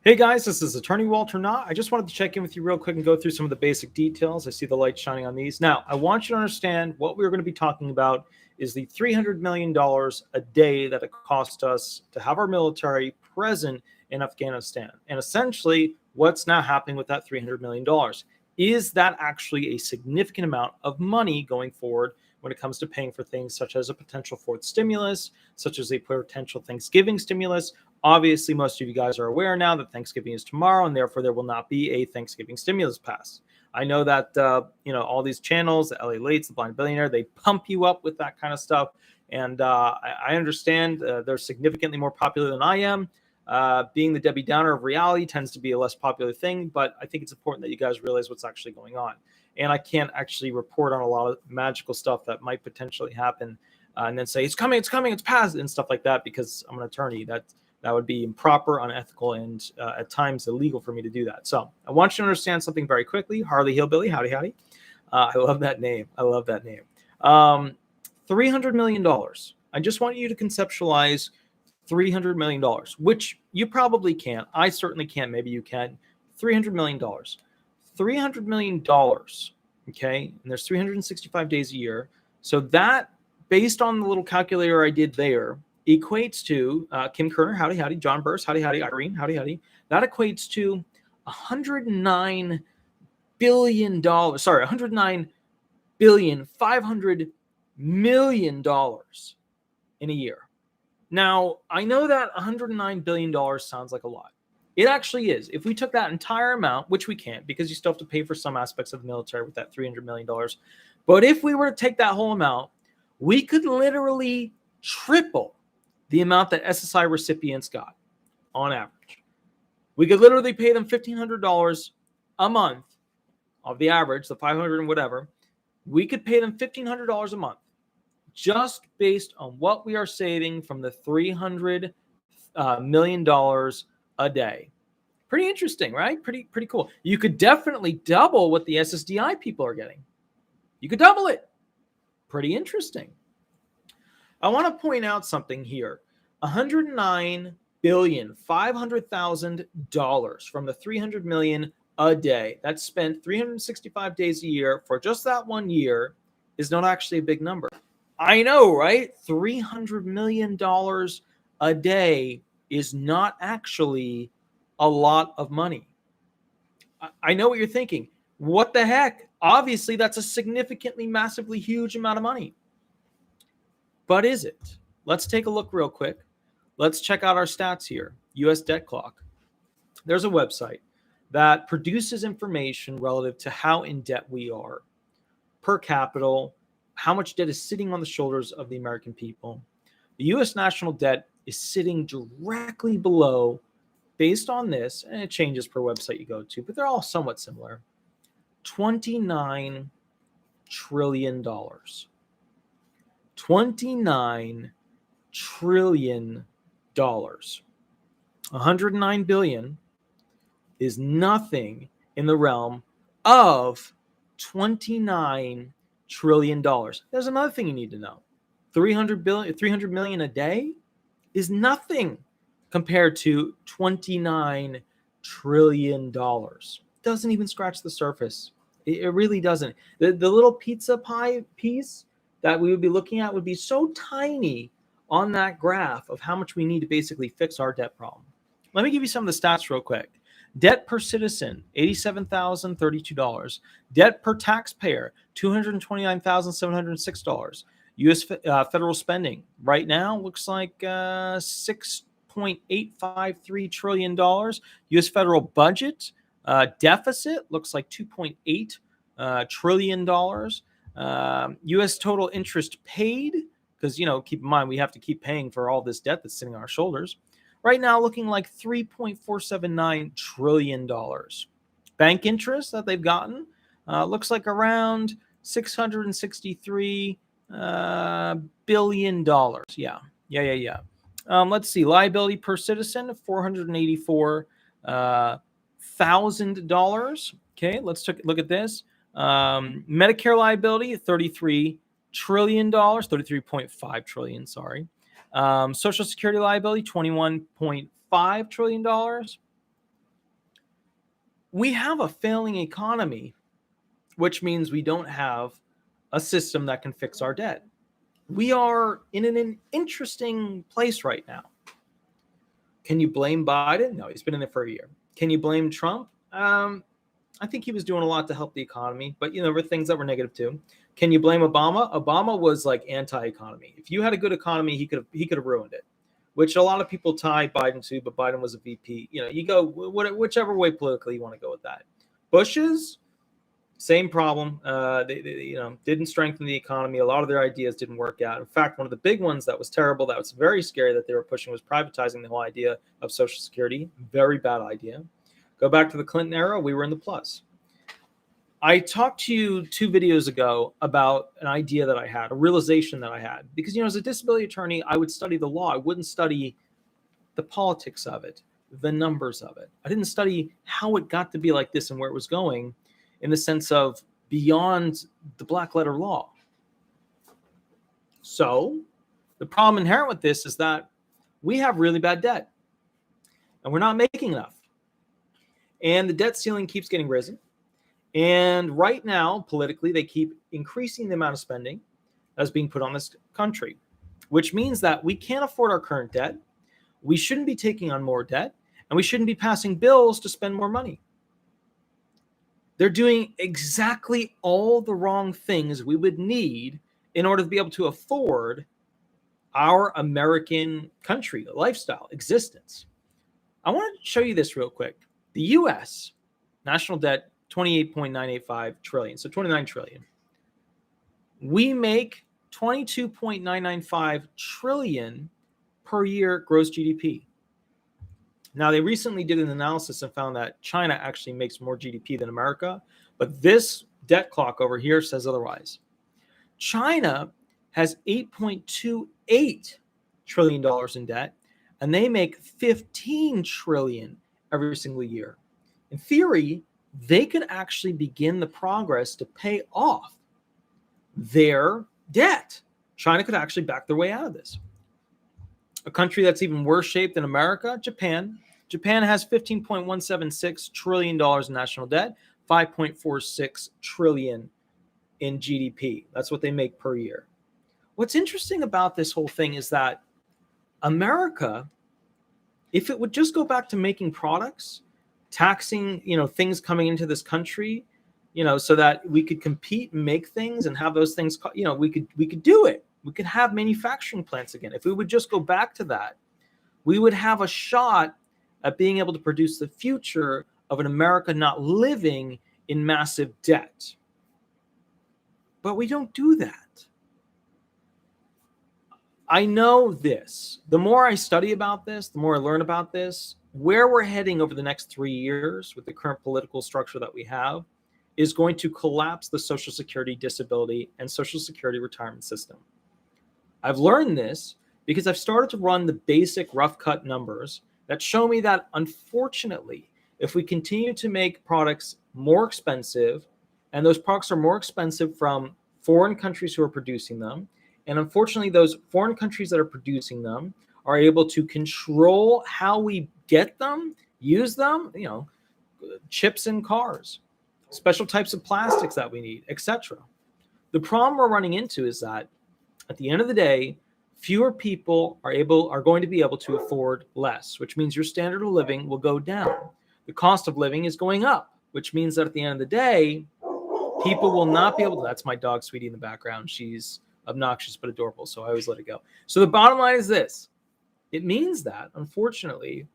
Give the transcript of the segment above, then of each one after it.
Hey guys, this is Attorney Walter Knott. I just wanted to check in with you real quick and go through some of the basic details. I see the light shining on these. Now, I want you to understand what we're going to be talking about is the $300 million a day that it cost us to have our military present in Afghanistan. And essentially, what's now happening with that $300 million? Is that actually a significant amount of money going forward when it comes to paying for things such as a potential fourth stimulus, such as a potential Thanksgiving stimulus? Obviously, most of you guys are aware now that Thanksgiving is tomorrow, and therefore there will not be a Thanksgiving stimulus pass. I know that all these channels, the LA Lates, the Blind Billionaire, they pump you up with that kind of stuff, and I understand they're significantly more popular than I am. Being the Debbie Downer of reality tends to be a less popular thing, but I think it's important that you guys realize what's actually going on. And I can't actually report on a lot of magical stuff that might potentially happen, and then say it's coming, it's past, and stuff like that, because I'm an attorney. That would be improper, unethical, and at times illegal for me to do that. So I want you to understand something very quickly. Harley Hillbilly, howdy, howdy. I love that name. $300 million. I just want you to conceptualize $300 million, which you probably can't. I certainly can't. Maybe you can. $300 million. $300 million, okay? And there's 365 days a year. So that, based on the little calculator I did there, equates to Kim Kerner, howdy, howdy, John Burse, howdy, howdy, Irene, howdy, howdy. That equates to $109 billion. Sorry, $109,500,000,000 in a year. Now, I know that $109 billion sounds like a lot. It actually is. If we took that entire amount, which we can't because you still have to pay for some aspects of the military with that $300 million. But if we were to take that whole amount, we could literally triple the amount that SSI recipients got on average. We could literally pay them $1,500 a month of the average, the 500 and whatever. We could pay them $1,500 a month just based on what we are saving from the $300 million a day. Pretty interesting, right? Pretty cool. You could definitely double what the SSDI people are getting. You could double it. Pretty interesting. I want to point out something here. $109,500,000 from the $300 million a day. That's spent 365 days a year for just that 1 year is not actually a big number. I know, right? $300 million a day is not actually a lot of money. I know what you're thinking. What the heck? Obviously, that's a significantly, massively huge amount of money. But is it? Let's take a look real quick. Let's check out our stats here. US Debt Clock. There's a website that produces information relative to how in debt we are per capita, how much debt is sitting on the shoulders of the American people. The US national debt is sitting directly below, based on this, and it changes per website you go to, but they're all somewhat similar, $29 trillion. $29 trillion. 109 billion is nothing in the realm of $29 trillion. There's another thing you need to know. 300 million a day is nothing compared to $29 trillion. Doesn't even scratch the surface. It really doesn't. The little pizza pie piece that we would be looking at would be so tiny on that graph of how much we need to basically fix our debt problem. Let me give you some of the stats real quick. Debt per citizen, $87,032. Debt per taxpayer, $229,706. U.S. Federal spending right now looks like $6.853 trillion. U.S. federal budget deficit looks like $2.8 trillion. U.S. total interest paid, because, keep in mind, we have to keep paying for all this debt that's sitting on our shoulders. Right now, looking like $3.479 trillion. Bank interest that they've gotten looks like around $663 billion. Yeah. Let's see. Liability per citizen, $484,000. Okay, let's take a look at this. Medicare liability, $33 trillion, $33.5 trillion, sorry. Social Security liability, $21.5 trillion. We have a failing economy, which means we don't have a system that can fix our debt. We are in an interesting place right now. Can you blame Biden? No, he's been in it for a year. Can you blame Trump? I think he was doing a lot to help the economy, but there were things that were negative too. Can you blame Obama? Obama was like anti-economy. If you had a good economy, he could have ruined it, which a lot of people tie Biden to. But Biden was a VP. You go whichever way politically you want to go with that. Bush's same problem. They didn't strengthen the economy. A lot of their ideas didn't work out. In fact, one of the big ones that was terrible, that was very scary that they were pushing, was privatizing the whole idea of Social Security. Very bad idea. Go back to the Clinton era, we were in the plus. I talked to you 2 videos ago about an idea that I had, a realization that I had. Because, as a disability attorney, I would study the law. I wouldn't study the politics of it, the numbers of it. I didn't study how it got to be like this and where it was going, in the sense of beyond the black letter law. So the problem inherent with this is that we have really bad debt and we're not making enough. And the debt ceiling keeps getting risen. And right now, politically, they keep increasing the amount of spending that's being put on this country, which means that we can't afford our current debt. We shouldn't be taking on more debt, and we shouldn't be passing bills to spend more money. They're doing exactly all the wrong things we would need in order to be able to afford our American country, lifestyle, existence. I want to show you this real quick. The U.S. national debt, 28.985 trillion, so 29 trillion. We make 22.995 trillion per year gross GDP. Now, they recently did an analysis and found that China actually makes more GDP than America, but this debt clock over here says otherwise. China has $8.28 trillion in debt, and they make 15 trillion every single year. In theory, they could actually begin the progress to pay off their debt. China could actually back their way out of this. A country that's even worse shape than America, Japan. Japan has $15.176 trillion in national debt, 5.46 trillion in GDP. That's what they make per year. What's interesting about this whole thing is that America, if it would just go back to making products, taxing, things coming into this country, so that we could compete and make things and have those things, we could do it. We could have manufacturing plants again. If we would just go back to that, we would have a shot at being able to produce the future of an America not living in massive debt. But we don't do that. I know this. The more I study about this, the more I learn about this, where we're heading over the next 3 years with the current political structure that we have is going to collapse the Social Security disability and Social Security retirement system. I've learned this because I've started to run the basic rough cut numbers that show me that, unfortunately, if we continue to make products more expensive, and those products are more expensive from foreign countries who are producing them, and unfortunately those foreign countries that are producing them are able to control how we get them, use them, chips in cars, special types of plastics that we need, etc. The problem we're running into is that at the end of the day, fewer people are going to be able to afford less, which means your standard of living will go down. The cost of living is going up, which means that at the end of the day, people will not be able to. That's my dog, Sweetie, in the background. She's obnoxious but adorable, so I always let it go. So the bottom line is this. It means that, unfortunately,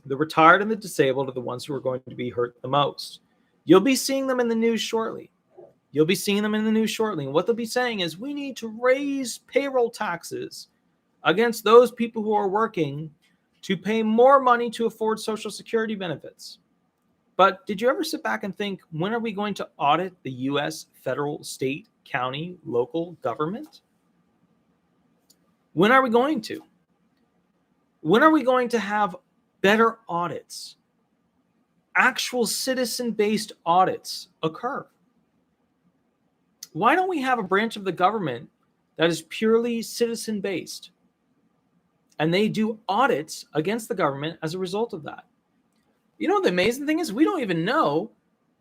the retired and the disabled are the ones who are going to be hurt the most. You'll be seeing them in the news shortly. And what they'll be saying is, we need to raise payroll taxes against those people who are working to pay more money to afford Social Security benefits. But did you ever sit back and think, when are we going to audit the U.S. federal, state, county, local government? When are we going to? When are we going to have better audits? Actual citizen-based audits occur. Why don't we have a branch of the government that is purely citizen-based? And they do audits against the government as a result of that. You know, the amazing thing is we don't even know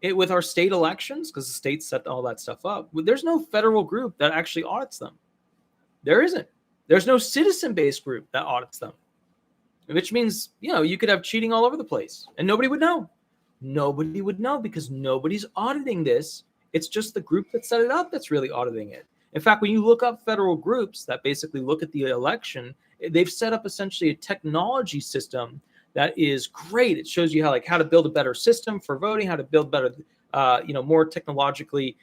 it with our state elections, because the states set all that stuff up. There's no federal group that actually audits them. There isn't. There's no citizen-based group that audits them, which means, you know, you could have cheating all over the place and nobody would know. Nobody would know because nobody's auditing this. It's just the group that set it up that's really auditing it. In fact, when you look up federal groups that basically look at the election, they've set up essentially a technology system that is great. It shows you how to build a better system for voting, how to build better, more technologically,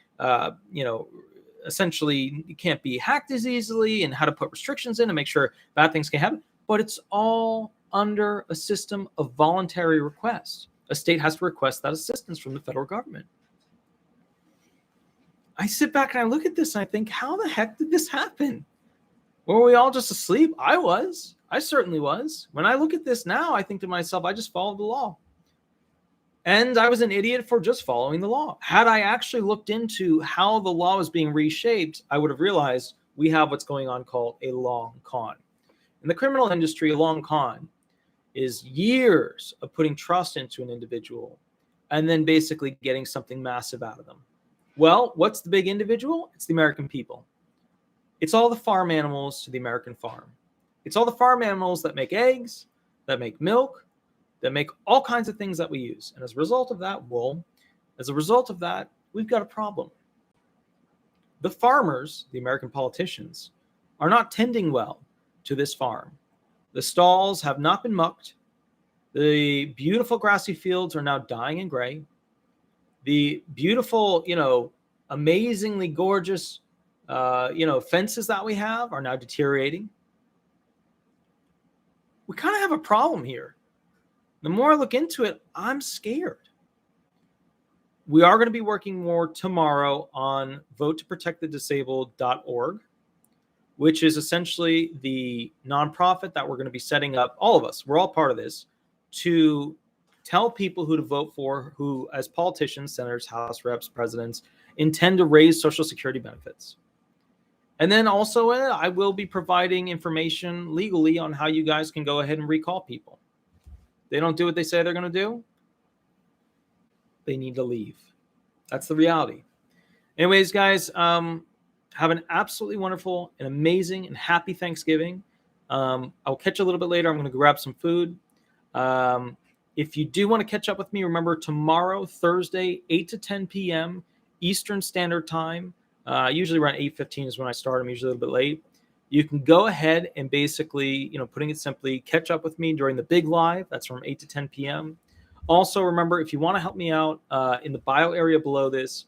essentially it can't be hacked as easily, and how to put restrictions in to make sure bad things can happen. But it's all under a system of voluntary request. A state has to request that assistance from the federal government. I sit back and I look at this and I think, how the heck did this happen? Were we all just asleep? I was. I certainly was. When I look at this now, I think to myself, I just followed the law. And I was an idiot for just following the law. Had I actually looked into how the law was being reshaped, I would have realized we have what's going on called a long con. In the criminal industry, a long con is years of putting trust into an individual and then basically getting something massive out of them. Well, what's the big individual? It's the American people. It's all the farm animals to the American farm. It's all the farm animals that make eggs, that make milk, that make all kinds of things that we use. And as a result of that, we've got a problem. The farmers, the American politicians, are not tending well to this farm. The stalls have not been mucked. The beautiful grassy fields are now dying and gray. The beautiful, amazingly gorgeous, fences that we have are now deteriorating. We kind of have a problem here. The more I look into it, I'm scared. We are going to be working more tomorrow on votetoprotectthedisabled.org, which is essentially the nonprofit that we're going to be setting up, all of us, we're all part of this, to tell people who to vote for, who as politicians, senators, House reps, presidents, intend to raise Social Security benefits. And then also I will be providing information legally on how you guys can go ahead and recall people. They don't do what they say they're going to do, they need to leave. That's the reality. Anyways, guys, have an absolutely wonderful and amazing and happy Thanksgiving. I'll catch you a little bit later. I'm going to grab some food. If you do want to catch up with me, remember tomorrow, Thursday, 8 to 10 p.m. Eastern Standard Time. Usually around 8:15 is when I start. I'm usually a little bit late. You can go ahead and basically, putting it simply, catch up with me during the big live. That's from 8 to 10 p.m. Also, remember, if you want to help me out, in the bio area below this,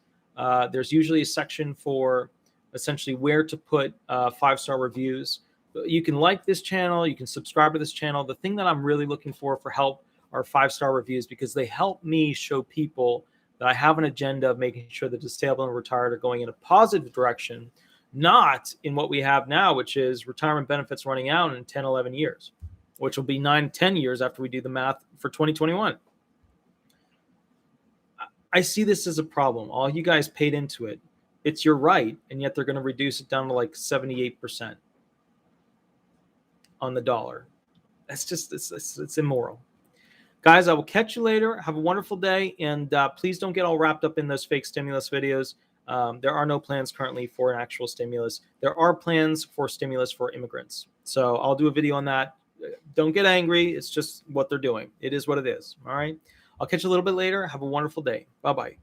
there's usually a section for essentially where to put 5-star reviews. You can like this channel. You can subscribe to this channel. The thing that I'm really looking for help are 5-star reviews, because they help me show people that I have an agenda of making sure the disabled and retired are going in a positive direction, not in what we have now, which is retirement benefits running out in 10, 11 years, which will be 9, 10 years after we do the math for 2021. I see this as a problem. All you guys paid into it. It's your right, and yet they're going to reduce it down to like 78% on the dollar. That's just, it's immoral. Guys, I will catch you later. Have a wonderful day, and please don't get all wrapped up in those fake stimulus videos. There are no plans currently for an actual stimulus. There are plans for stimulus for immigrants. So I'll do a video on that. Don't get angry. It's just what they're doing. It is what it is. All right. I'll catch you a little bit later. Have a wonderful day. Bye-bye.